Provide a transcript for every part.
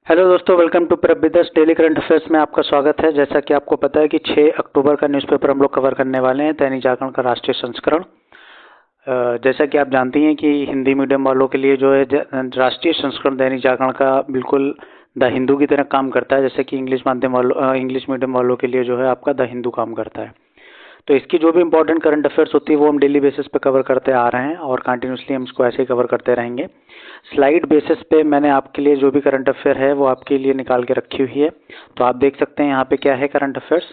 Hello दोस्तों, welcome to प्रबिदस daily current affairs में आपका स्वागत है। जैसा कि आपको पता है कि 6 अक्टूबर का न्यूज़पेपर हम लोग कवर करने वाले हैं, दैनिक जागरण का राष्ट्रीय संस्करण। जैसा कि आप जानती हैं कि हिंदी मीडियम वालों के लिए जो है राष्ट्रीय संस्करण दैनिक जागरण का बिल्कुल द हिंदू की तरह काम करता है, जैसे कि इंग्लिश मीडियम वालों के लिए जो है आपका द हिंदू काम करता है। तो इसकी जो भी इंपॉर्टेंट करंट अफेयर्स होती है वो हम डेली बेसिस पे कवर करते आ रहे हैं और कंटिन्यूसली हम इसको ऐसे ही कवर करते रहेंगे। स्लाइड बेसिस पे मैंने आपके लिए जो भी करंट अफेयर है वो आपके लिए निकाल के रखी हुई है, तो आप देख सकते हैं यहाँ पे क्या है करंट अफेयर्स।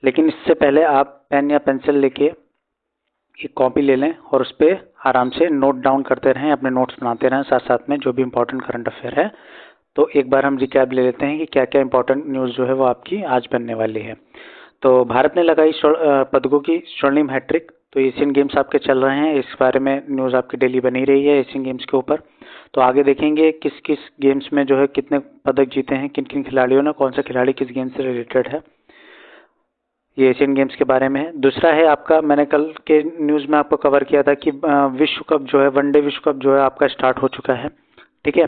लेकिन इससे पहले आप पेन या पेंसिल लेके एक कॉपी ले लें और उस पर आराम से नोट डाउन करते रहें, अपने नोट्स बनाते रहें साथ साथ में जो भी इंपॉर्टेंट करंट अफेयर है। तो एक बार हम रिकैप ले लेते हैं कि क्या क्या इंपॉर्टेंट न्यूज़ जो है वो आपकी आज बनने वाली है। तो भारत ने लगाई पदकों की स्वर्णिम हैट्रिक। तो एशियन गेम्स आपके चल रहे हैं, इस बारे में न्यूज़ आपकी डेली बनी रही है एशियन गेम्स के ऊपर। तो आगे देखेंगे किस किस गेम्स में जो है कितने पदक जीते हैं, किन किन खिलाड़ियों ने, कौन सा खिलाड़ी किस गेम से रिलेटेड है, ये एशियन गेम्स के बारे में है। दूसरा है आपका, मैंने कल के न्यूज़ में आपको कवर किया था कि विश्व कप जो है, वनडे विश्व कप जो है आपका स्टार्ट हो चुका है, ठीक है,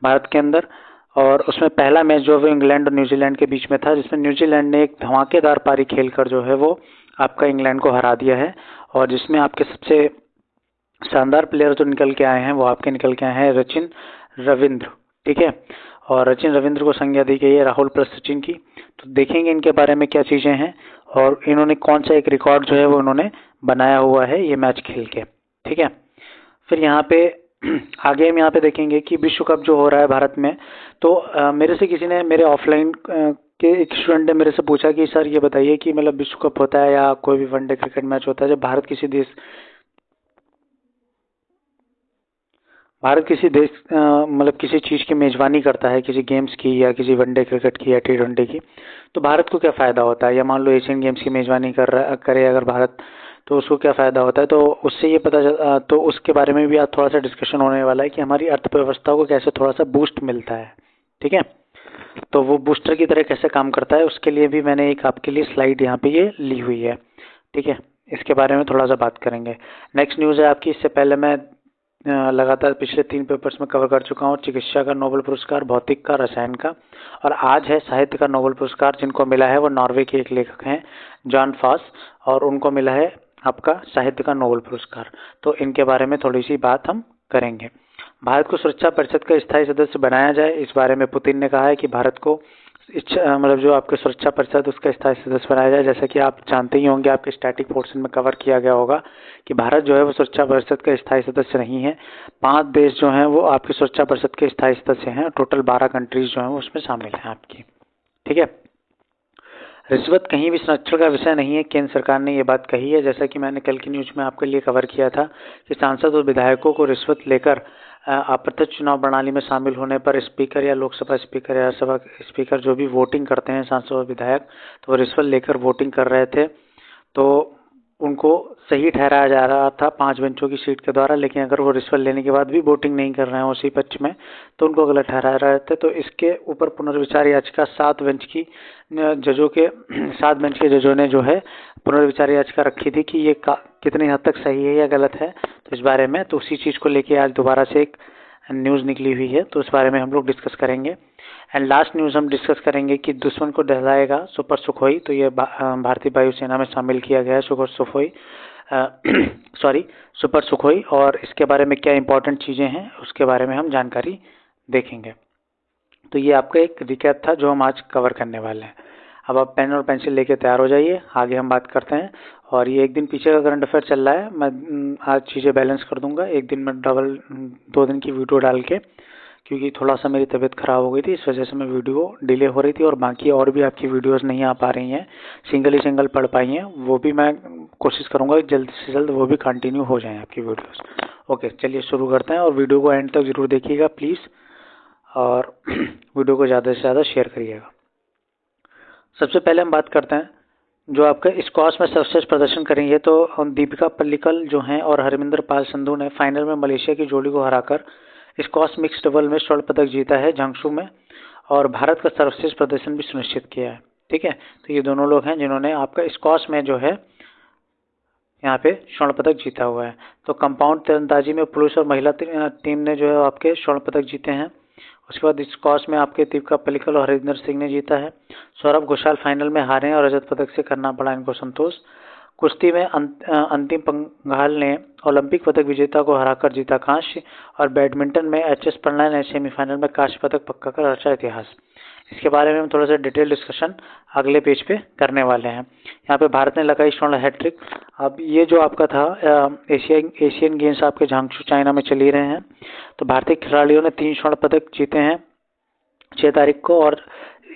भारत के अंदर। और उसमें पहला मैच जो है इंग्लैंड और न्यूजीलैंड के बीच में था, जिसमें न्यूजीलैंड ने एक धमाकेदार पारी खेलकर जो है वो आपका इंग्लैंड को हरा दिया है। और जिसमें आपके सबसे शानदार प्लेयर जो निकल के आए हैं वो आपके निकल के आए हैं सचिन रविंद्र, ठीक है। और सचिन रविंद्र को संज्ञा दी गई है राहुल प्लस सचिन की। तो देखेंगे इनके बारे में क्या चीज़ें हैं और इन्होंने कौन सा एक रिकॉर्ड जो है वो इन्होंने बनाया हुआ है ये मैच खेल के, ठीक है। फिर यहाँ पे आगे हम यहाँ पे देखेंगे कि विश्व कप जो हो रहा है भारत में। तो मेरे से किसी ने, मेरे ऑफलाइन के एक स्टूडेंट ने मेरे से पूछा कि सर ये बताइए कि मतलब विश्व कप होता है या कोई भी वनडे क्रिकेट मैच होता है जब भारत किसी देश मतलब किसी चीज़ की मेज़बानी करता है, किसी गेम्स की या किसी वनडे क्रिकेट की या टी20 की, तो भारत को क्या फ़ायदा होता है। या मान लो एशियन गेम्स की मेज़बानी करे अगर भारत, तो उसको क्या फ़ायदा होता है। तो उससे ये तो उसके बारे में भी आज थोड़ा सा डिस्कशन होने वाला है कि हमारी अर्थव्यवस्था को कैसे थोड़ा सा बूस्ट मिलता है, ठीक है। तो वो बूस्टर की तरह कैसे काम करता है उसके लिए भी मैंने एक आपके लिए स्लाइड यहाँ पे ये ली हुई है, ठीक है। इसके बारे में थोड़ा सा बात करेंगे। नेक्स्ट न्यूज़ है आपकी, इससे पहले मैं लगातार पिछले 3 पेपर्स में कवर कर चुका हूँ। चिकित्सा का नोबेल पुरस्कार, भौतिक का, रसायन का, और आज है साहित्य का नोबेल पुरस्कार। जिनको मिला है वो नॉर्वे के एक लेखक हैं जॉन फास, और उनको मिला है आपका साहित्य का नोबेल पुरस्कार। तो इनके बारे में थोड़ी सी बात हम करेंगे। भारत को सुरक्षा परिषद का स्थायी सदस्य बनाया जाए, इस बारे में पुतिन ने कहा है कि भारत को मतलब जो आपके सुरक्षा परिषद उसका स्थायी सदस्य बनाया जाए। जैसा कि आप जानते ही होंगे, आपके स्टैटिक पोर्शन में कवर किया गया होगा कि भारत जो है वो सुरक्षा परिषद का स्थायी सदस्य नहीं है। 5 देश जो हैं वो आपकी सुरक्षा परिषद के स्थायी सदस्य हैं, टोटल 12 कंट्रीज जो हैं वो उसमें शामिल हैं आपकी, ठीक है। रिश्वत कहीं भी संरक्षण का विषय नहीं है, केंद्र सरकार ने ये बात कही है। जैसा कि मैंने कल की न्यूज़ में आपके लिए कवर किया था कि सांसद और विधायकों को रिश्वत लेकर अप्रत्यक्ष चुनाव प्रणाली में शामिल होने पर स्पीकर या लोकसभा स्पीकर या राज्यसभा स्पीकर जो भी वोटिंग करते हैं सांसद और विधायक, तो वो रिश्वत लेकर वोटिंग कर रहे थे। तो उनको सही ठहराया जा रहा था 5 बेंचों की सीट के द्वारा, लेकिन अगर वो रिश्वत लेने के बाद भी वोटिंग नहीं कर रहे हैं उसी पक्ष में तो उनको गलत ठहरा रहे थे। तो इसके ऊपर पुनर्विचार याचिका 7 बेंच की जजों के 7 बेंच के जजों ने जो है पुनर्विचार याचिका रखी थी कि ये कितनी हद तक सही है या गलत है। तो इस बारे में, तो उसी चीज़ को लेके आज दोबारा से एक न्यूज़ निकली हुई है, तो इस बारे में हम लोग डिस्कस करेंगे। एंड लास्ट न्यूज़ हम डिस्कस करेंगे कि दुश्मन को दहलाएगा सुपर सुखोई। तो ये भारतीय वायुसेना में शामिल किया गया है सुपर सुखोई सुपर सुखोई, और इसके बारे में क्या इंपॉर्टेंट चीज़ें हैं उसके बारे में हम जानकारी देखेंगे। तो ये आपका एक रिकैप था जो हम आज कवर करने वाले हैं। अब आप पेन और पेंसिल लेके तैयार हो जाइए, आगे हम बात करते हैं। और ये एक दिन पीछे का करंट अफेयर चल रहा है, मैं आज चीज़ें बैलेंस कर दूंगा। एक दिन में 2 दिन की वीडियो डाल के, क्योंकि थोड़ा सा मेरी तबीयत ख़राब हो गई थी, इस वजह से मैं वीडियो डिले हो रही थी। और बाकी और भी आपकी वीडियोस नहीं आ पा रही हैं, सिंगल पढ़ पाई हैं, वो भी मैं कोशिश करूँगा कि जल्द से जल्द वो भी कंटिन्यू हो जाएँ आपकी वीडियोस। ओके, चलिए शुरू करते हैं, और वीडियो को एंड तक ज़रूर देखिएगा प्लीज़, और वीडियो को ज़्यादा से ज़्यादा शेयर करिएगा। सबसे पहले हम बात करते हैं जो आपका स्क्वॉश में सर्वश्रेष्ठ प्रदर्शन करेंगे। तो दीपिका पल्लिकल जो हैं और हरमिंदर पाल संधू ने फाइनल में मलेशिया की जोड़ी को हराकर स्क्वॉश मिक्स डबल में स्वर्ण पदक जीता है झांगसू में, और भारत का सर्वश्रेष्ठ प्रदर्शन भी सुनिश्चित किया है, ठीक है। तो ये दोनों लोग हैं जिन्होंने आपका स्क्वॉश में जो है यहाँ पे स्वर्ण पदक जीता हुआ है। तो कंपाउंड तीरंदाजी में पुरुष और महिला टीम ने जो है आपके स्वर्ण पदक जीते हैं। उसके बाद स्क्वॉश में आपके दीपिका पल्लिकल और हरिंदर सिंह ने जीता है। सौरभ घोषाल फाइनल में हारे और रजत पदक से करना पड़ा इनको संतोष। कुश्ती में अंतिम पंघाल ने ओलंपिक पदक विजेता को हराकर जीता कांस्य, और बैडमिंटन में एच.एस. प्रणय ने सेमीफाइनल में कांस्य पदक पक्का कर रचा इतिहास। इसके बारे में हम थोड़ा सा डिटेल डिस्कशन अगले पेज पे करने वाले हैं। यहाँ पे भारत ने लगाई स्वर्ण हैट्रिक। अब ये जो आपका था एशियन गेम्स आपके झांगझू चाइना में चल ही रहे हैं। तो भारतीय खिलाड़ियों ने 3 स्वर्ण पदक जीते हैं 6 तारीख को, और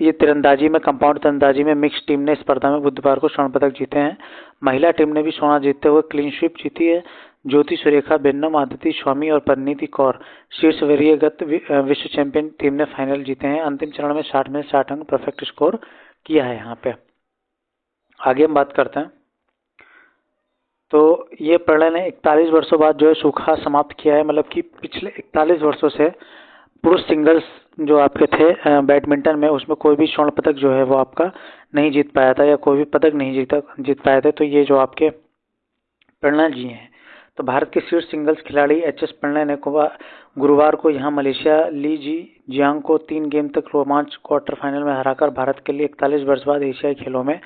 ये तीरंदाजी में कंपाउंड तीरंदाजी में मिक्स टीम ने स्पर्धा में बुधवार को स्वर्ण पदक जीते हैं। महिला टीम ने भी स्वर्ण जीतते हुए क्लीन स्वीप जीती है। ज्योति सुरेखा बेन्नम, आदिति स्वामी और परिणीति कौर शीर्ष वरीयगत विश्व चैंपियन टीम ने फाइनल जीते हैं। अंतिम चरण में 60 में 60 अंक परफेक्ट स्कोर किया है। यहाँ पे आगे हम बात करते हैं। तो ये प्रणय ने 41 वर्षों बाद जो है सूखा समाप्त किया है, मतलब कि पिछले 41 वर्षों से पुरुष सिंगल्स जो आपके थे बैडमिंटन में, उसमें कोई भी स्वर्ण पदक जो है वो आपका नहीं जीत पाया था, या कोई भी पदक नहीं जीत पाए थे। तो ये जो आपके प्रणय जी हैं, तो भारत के शीर्ष सिंगल्स खिलाड़ी एच.एस. प्रणय ने गुरुवार को यहाँ मलेशिया ली जियांग को 3 गेम तक रोमांच क्वार्टर फाइनल में हराकर भारत के लिए 41 वर्ष बाद एशियाई खेलों में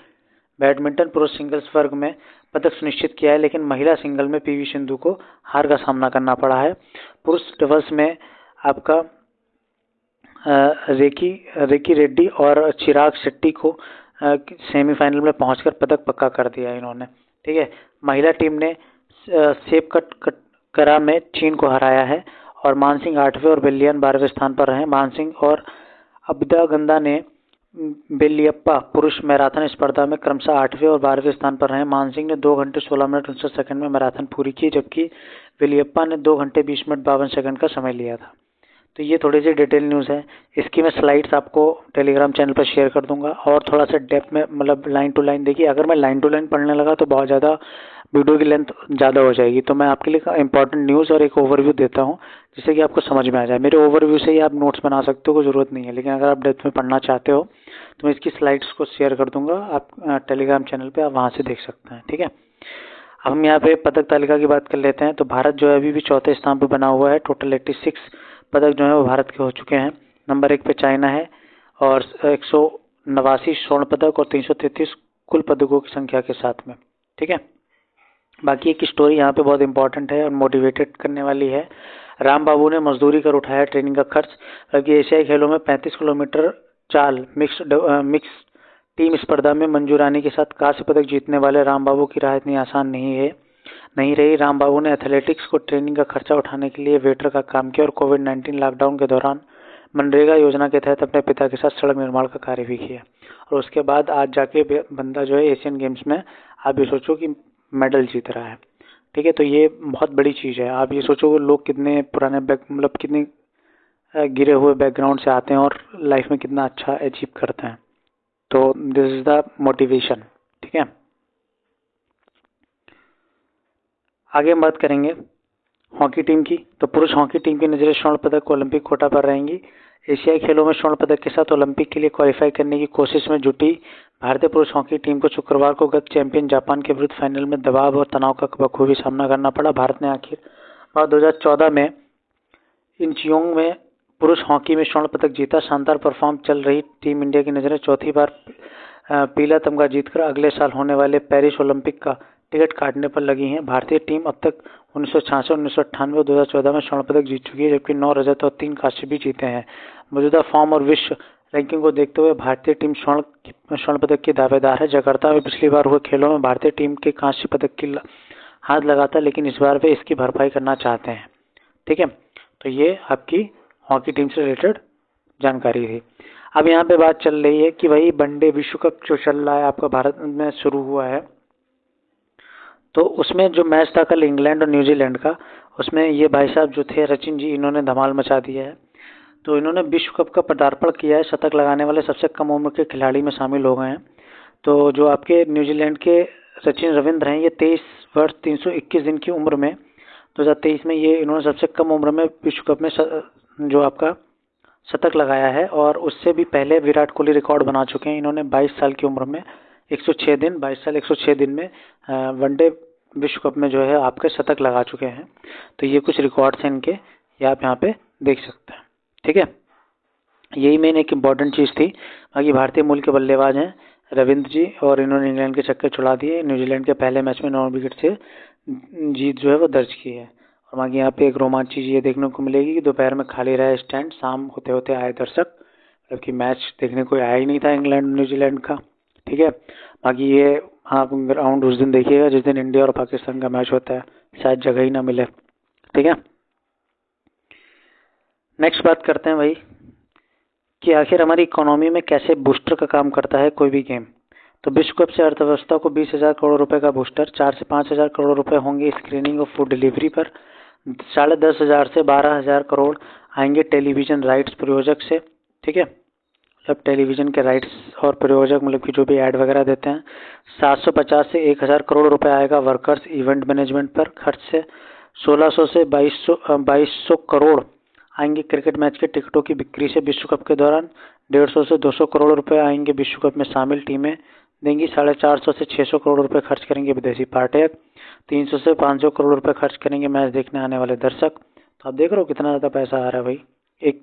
बैडमिंटन पुरुष सिंगल्स वर्ग में पदक सुनिश्चित किया है। लेकिन महिला सिंगल में पीवी सिंधु को हार का सामना करना पड़ा है। पुरुष डबल्स में आपका रेकी रेड्डी और चिराग शेट्टी को सेमीफाइनल में पहुंचकर पदक पक्का कर दिया इन्होंने। ठीक है, महिला टीम ने सेपकटकरा में चीन को हराया है, और मानसिंह 8वें और बेलियान 12वें स्थान पर रहे। मानसिंह और अब्दागंदा ने बेलियप्पा पुरुष मैराथन स्पर्धा में क्रमशः 8वें और 12वें स्थान पर रहे। मानसिंह ने 2 घंटे 16 मिनट 59 सेकंड में मैराथन पूरी की, जबकि बेलियप्पा ने 2 घंटे 20 मिनट 52 सेकंड का समय लिया था। तो ये थोड़ी सी डिटेल न्यूज़ है। इसकी मैं स्लाइड्स आपको टेलीग्राम चैनल पर शेयर कर दूंगा, और थोड़ा सा डेप्थ में मतलब लाइन टू लाइन देखिए। अगर मैं लाइन टू लाइन पढ़ने लगा तो बहुत ज़्यादा वीडियो की लेंथ ज़्यादा हो जाएगी। तो मैं आपके लिए इंपॉर्टेंट न्यूज़ और एक ओवरव्यू देता हूँ, जिससे कि आपको समझ में आ जाए। मेरे ओवरव्यू से ही आप नोट्स बना सकते हो, कोई ज़रूरत नहीं है। लेकिन अगर आप डेप्थ में पढ़ना चाहते हो तो मैं इसकी स्लाइड्स को शेयर कर दूंगा, आप टेलीग्राम चैनल पर आप वहाँ से देख सकते हैं। ठीक है, अब हम यहाँ पे पदक तालिका की बात कर लेते हैं। तो भारत जो है अभी भी 4थे स्थान पर बना हुआ है। टोटल 86 पदक जो है वो भारत के हो चुके हैं। नंबर 1 पे चाइना है, और 189 स्वर्ण पदक और 333 कुल पदकों की संख्या के साथ में। ठीक है, बाकी एक स्टोरी यहाँ पे बहुत इंपॉर्टेंट है और मोटिवेटेड करने वाली है। राम बाबू ने मजदूरी कर उठाया ट्रेनिंग का खर्च। बल्कि एशियाई खेलों में 35 किलोमीटर चाल मिक्स टीम स्पर्धा में मंजू रानी के साथ कांस्य पदक जीतने वाले राम बाबू की राह इतनी आसान नहीं रही। राम बाबू ने एथलेटिक्स को ट्रेनिंग का खर्चा उठाने के लिए वेटर का काम किया, और कोविड-19 लॉकडाउन के दौरान मनरेगा योजना के तहत अपने पिता के साथ सड़क निर्माण का कार्य भी किया। और उसके बाद आज जाके बंदा जो है एशियन गेम्स में आप ये सोचो कि मेडल जीत रहा है। ठीक है, तो ये बहुत बड़ी चीज़ है। आप ये सोचो लोग कितने पुराने मतलब कितने गिरे हुए बैकग्राउंड से आते हैं और लाइफ में कितना अच्छा अचीव करते हैं। तो दिस इज द मोटिवेशन। ठीक है, आगे हम बात करेंगे हॉकी टीम की। तो पुरुष हॉकी टीम की नज़रें स्वर्ण पदक ओलंपिक कोटा पर रहेंगी। एशियाई खेलों में स्वर्ण पदक के साथ ओलंपिक के लिए क्वालिफाई करने की कोशिश में जुटी भारतीय पुरुष हॉकी टीम को शुक्रवार को गत चैंपियन जापान के विरुद्ध फाइनल में दबाव और तनाव का बखूबी सामना करना पड़ा। भारत ने आखिर 2014 में इंचियोंग में पुरुष हॉकी में स्वर्ण पदक जीता। शानदार परफॉर्म चल रही टीम इंडिया की नज़रें चौथी बार पीला तमगा जीतकर अगले साल होने वाले पेरिस ओलंपिक का टिकट काटने पर लगी हैं। भारतीय टीम अब तक 1966, 1998 और 2014 में स्वर्ण पदक जीत चुकी है, जबकि 9 रजत और 3 कांस्य भी जीते हैं। मौजूदा फॉर्म और विश्व रैंकिंग को देखते हुए भारतीय टीम स्वर्ण पदक की दावेदार है। जकार्ता में पिछली बार हुए खेलों में भारतीय टीम के कांस्य पदक की हाथ लगा था, लेकिन इस बार वे इसकी भरपाई करना चाहते हैं। ठीक है, तो ये आपकी हॉकी टीम से रिलेटेड जानकारी थी। अब यहाँ पे बात चल रही है कि भाई वनडे विश्व कप जो चल रहा है आपका भारत में शुरू हुआ है, तो उसमें जो मैच था कल इंग्लैंड और न्यूजीलैंड का, उसमें ये भाई साहब जो थे सचिन जी, इन्होंने धमाल मचा दिया है। तो इन्होंने विश्व कप का पदार्पण किया है। शतक लगाने वाले सबसे कम उम्र के खिलाड़ी में शामिल हो गए हैं। तो जो आपके न्यूजीलैंड के सचिन रविंद्र हैं, ये 23 वर्ष 321 दिन की उम्र में 2023 में ये इन्होंने सबसे कम उम्र में विश्व कप में जो आपका शतक लगाया है। और उससे भी पहले विराट कोहली रिकॉर्ड बना चुके हैं। इन्होंने 22 साल की उम्र में 106 दिन 22 साल 106 दिन में वनडे विश्व कप में जो है आपके शतक लगा चुके हैं। तो ये कुछ रिकॉर्ड्स हैं इनके, ये आप यहाँ पे देख सकते हैं। ठीक है, यही मेन एक इम्पॉर्टेंट चीज़ थी। बाकी भारतीय मूल के बल्लेबाज हैं रविंद्र जी, और इन्होंने इंग्लैंड के छक्के छुड़ा दिए। न्यूजीलैंड के पहले मैच में 9 विकेट से जीत जो है वो दर्ज की है। और बाकी यहाँ पे एक रोमांच चीज़ ये देखने को मिलेगी कि दोपहर में खाली रहा स्टैंड, शाम होते होते आए दर्शक, जबकि मैच देखने कोई आया ही नहीं था इंग्लैंड न्यूजीलैंड का। ठीक है, बाकी ये आप ग्राउंड उस दिन देखिएगा जिस दिन इंडिया और पाकिस्तान का मैच होता है, शायद जगह ही ना मिले। ठीक है, नेक्स्ट बात करते हैं भाई कि आखिर हमारी इकोनॉमी में कैसे बूस्टर का काम करता है कोई भी गेम। तो विश्व कप से अर्थव्यवस्था को 20,000 करोड़ रुपए का बूस्टर, 4 से 5,000 करोड़ रुपए होंगे स्क्रीनिंग और फूड डिलीवरी पर, 10,500 से 12,000 करोड़ आएंगे टेलीविजन राइट्स प्रयोजक से। ठीक है, मतलब टेलीविजन के राइट्स और प्रयोजक मतलब कि जो भी ऐड वगैरह देते हैं। 750 से 1,000 करोड़ रुपए आएगा वर्कर्स इवेंट मैनेजमेंट पर खर्च से। 1600 से 2200 करोड़ आएंगे क्रिकेट मैच के टिकटों की बिक्री से विश्व कप के दौरान। 150 से 200 करोड़ रुपए आएंगे विश्व कप में शामिल टीमें देंगी। 450 से 600 करोड़ रुपए खर्च करेंगे विदेशी पार्टनर। 300 से 500 करोड़ रुपए खर्च करेंगे मैच देखने आने वाले दर्शक। तो आप देख रहे हो कितना ज़्यादा पैसा आ रहा है भाई एक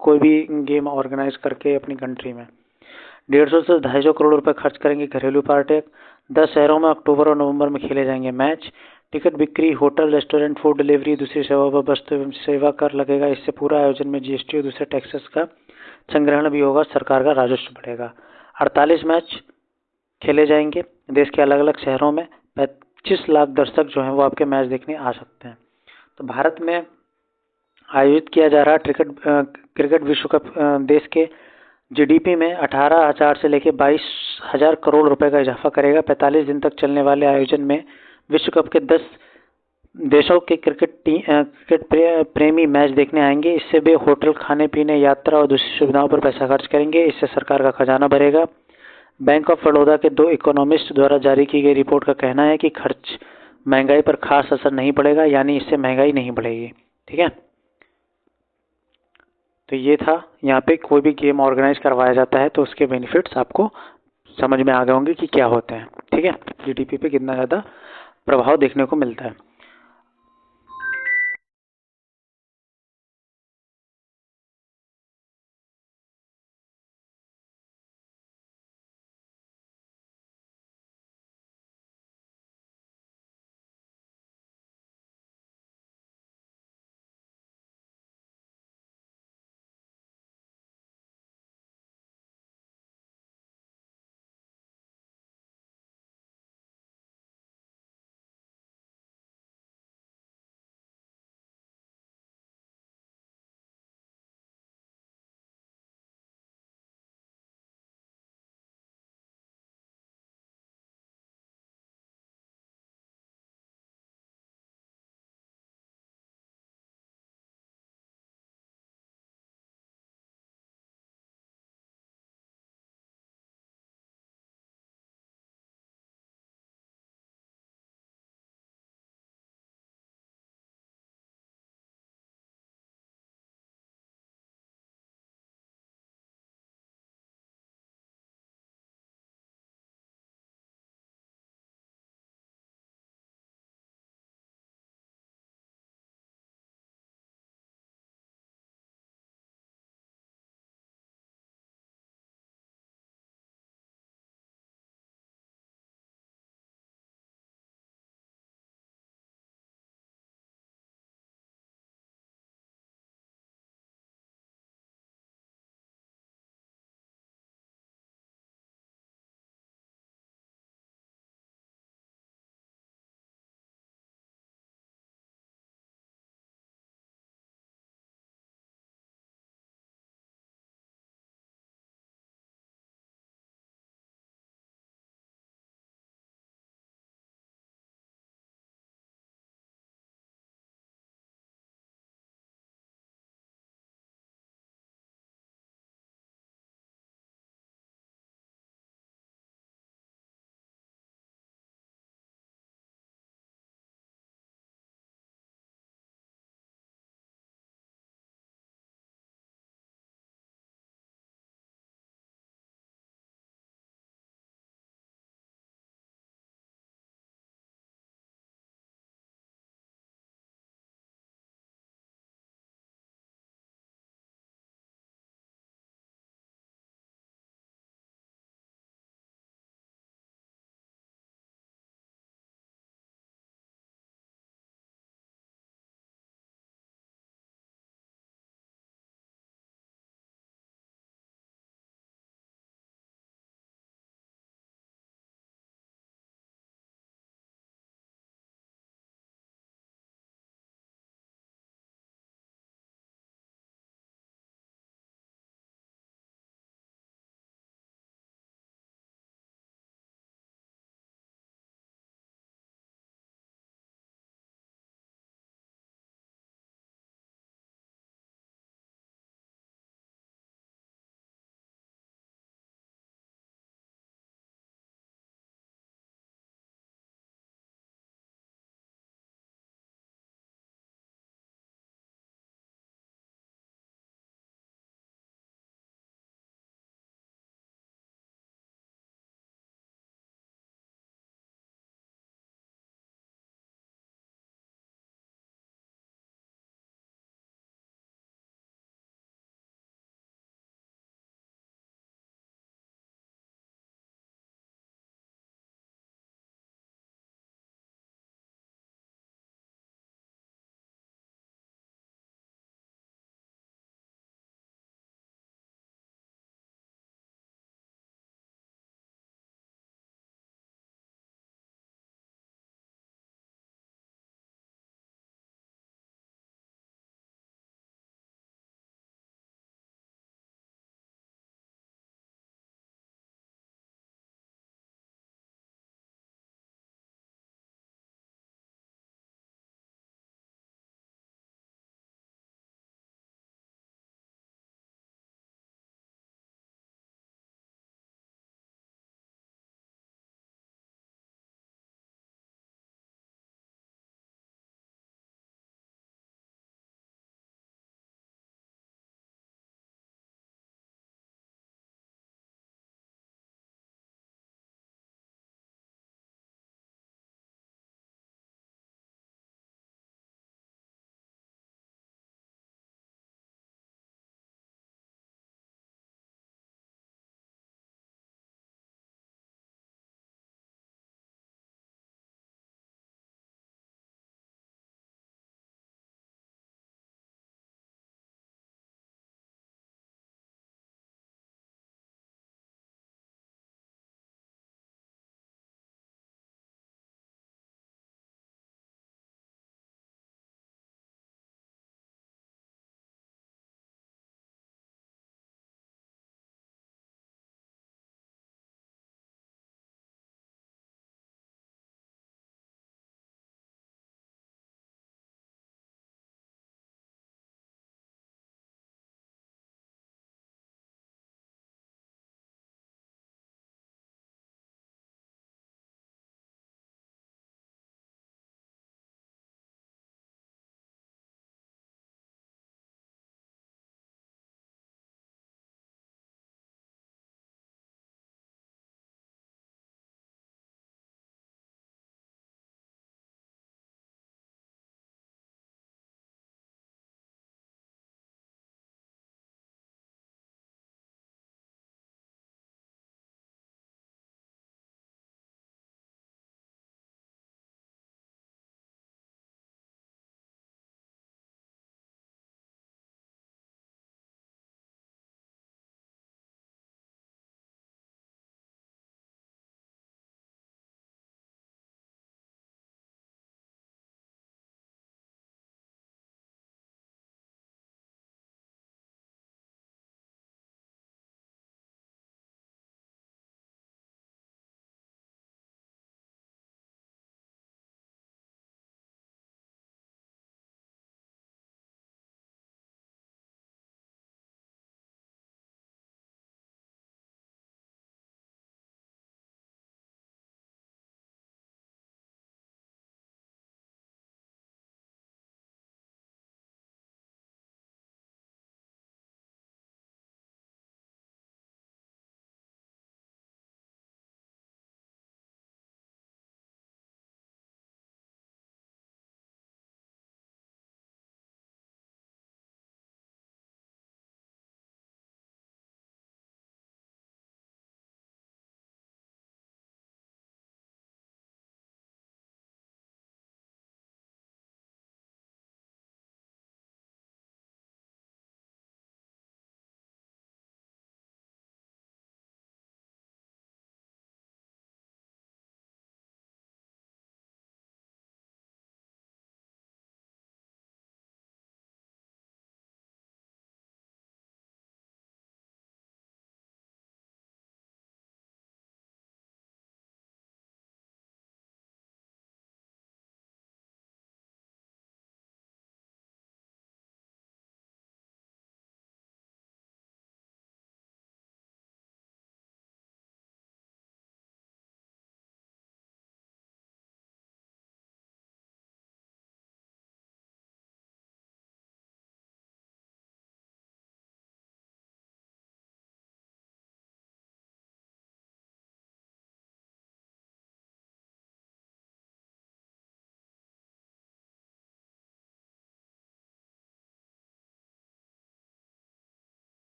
कोई भी गेम ऑर्गेनाइज करके अपनी कंट्री में। 150 से 250 करोड़ रुपए खर्च करेंगे घरेलू पार्टनर। 10 शहरों में अक्टूबर और नवंबर में खेले जाएंगे मैच। टिकट बिक्री, होटल, रेस्टोरेंट, फूड डिलीवरी, दूसरी सेवा पर वस्तु एवं सेवा कर लगेगा। इससे पूरा आयोजन में जीएसटी और दूसरे टैक्सेस का संग्रहण भी होगा, सरकार का राजस्व बढ़ेगा। 48 मैच खेले जाएंगे देश के अलग अलग शहरों में। 25 लाख दर्शक जो हैं वो आपके मैच देखने आ सकते हैं। तो भारत में आयोजित किया जा रहा क्रिकेट विश्व कप देश के जीडीपी में 18,000 से लेकर 22,000 करोड़ रुपए का इजाफा करेगा। 45 दिन तक चलने वाले आयोजन में विश्व कप के 10 देशों के क्रिकेट प्रेमी मैच देखने आएंगे। इससे वे होटल, खाने पीने, यात्रा और दूसरी सुविधाओं पर पैसा खर्च करेंगे। इससे सरकार का खजाना भरेगा। बैंक ऑफ बड़ौदा के 2 इकोनॉमिस्ट द्वारा जारी की गई रिपोर्ट का कहना है कि खर्च महंगाई पर खास असर नहीं पड़ेगा, यानी इससे महंगाई नहीं बढ़ेगी। ठीक है, तो ये था। यहाँ पे कोई भी गेम ऑर्गेनाइज करवाया जाता है तो उसके बेनिफिट्स आपको समझ में आ गए होंगे कि क्या होते हैं। ठीक है, जीडीपी पे कितना ज़्यादा प्रभाव देखने को मिलता है।